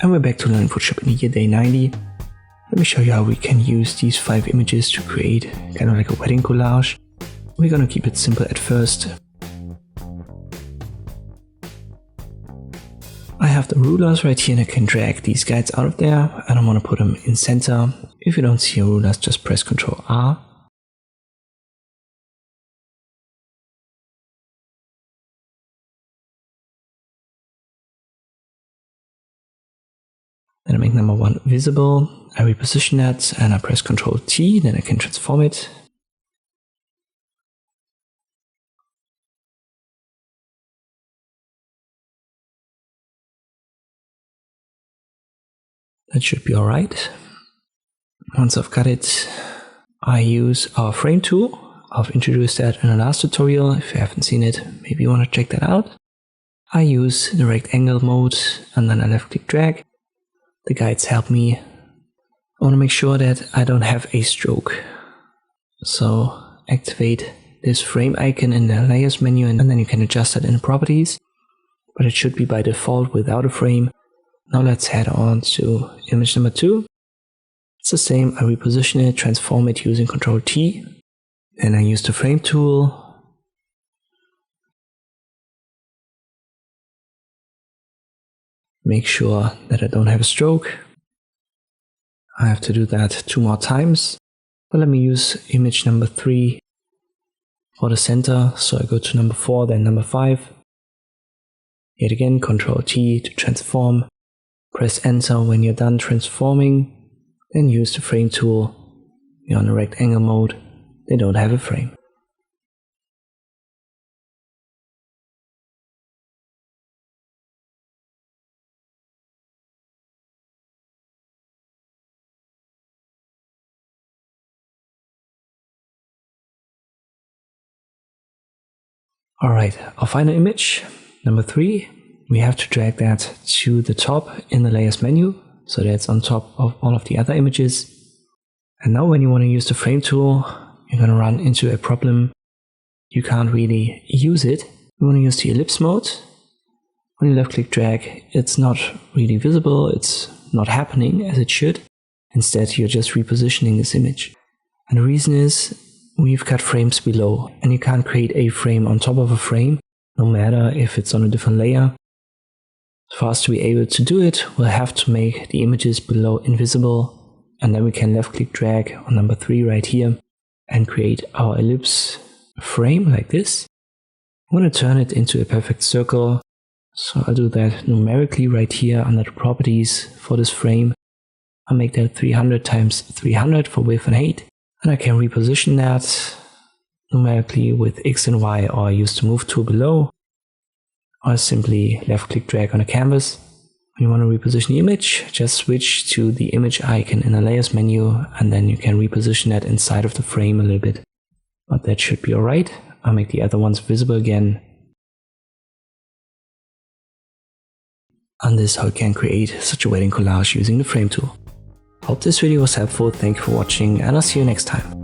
And we're back to learning Photoshop in the year day 90. Let me show you how we can use these 5 images to create kind of like a wedding collage. We're gonna keep it simple at first. I have the rulers right here and I can drag these guides out of there and I want to put them in center. If you don't see your rulers, just press Ctrl R. Then I make number 1 visible. I reposition that and I press Ctrl T, then I can transform it. That should be alright. Once I've got it, I use our frame tool. I've introduced that in the last tutorial. If you haven't seen it, maybe you want to check that out. I use the rectangle mode and then I left click drag. The guides help me. I want to make sure that I don't have a stroke. So activate this frame icon in the layers menu and then you can adjust that in the properties. But it should be by default without a frame. Now let's head on to image number 2. It's the same, I reposition it, transform it using Ctrl T. Then I use the frame tool. Make sure that I don't have a stroke. I have to do that 2 more times. But let me use image number 3 for the center. So I go to number 4, then number 5. Yet again, Ctrl T to transform. Press enter when you're done transforming, then use the frame tool. You're on the rectangle mode, they don't have a frame. Alright, our final image, number 3. We have to drag that to the top in the layers menu, so that's on top of all of the other images. And now when you want to use the frame tool, you're going to run into a problem. You can't really use it. You want to use the ellipse mode. When you left click drag, it's not really visible, it's not happening as it should. Instead, you're just repositioning this image. And the reason is we've got frames below and you can't create a frame on top of a frame, no matter if it's on a different layer. For us to be able to do it, we'll have to make the images below invisible, and then we can left click drag on number 3 right here and create our ellipse frame like this. I'm going to turn it into a perfect circle, so I'll do that numerically right here under the properties for this frame. I'll make that 300 times 300 for width and height, and I can reposition that numerically with X and Y, or use the move tool below. Or simply left click drag on a canvas. When you want to reposition the image, just switch to the image icon in the layers menu and then you can reposition that inside of the frame a little bit. But that should be alright. I'll make the other ones visible again. And this is how you can create such a wedding collage using the frame tool. Hope this video was helpful, thank you for watching and I'll see you next time.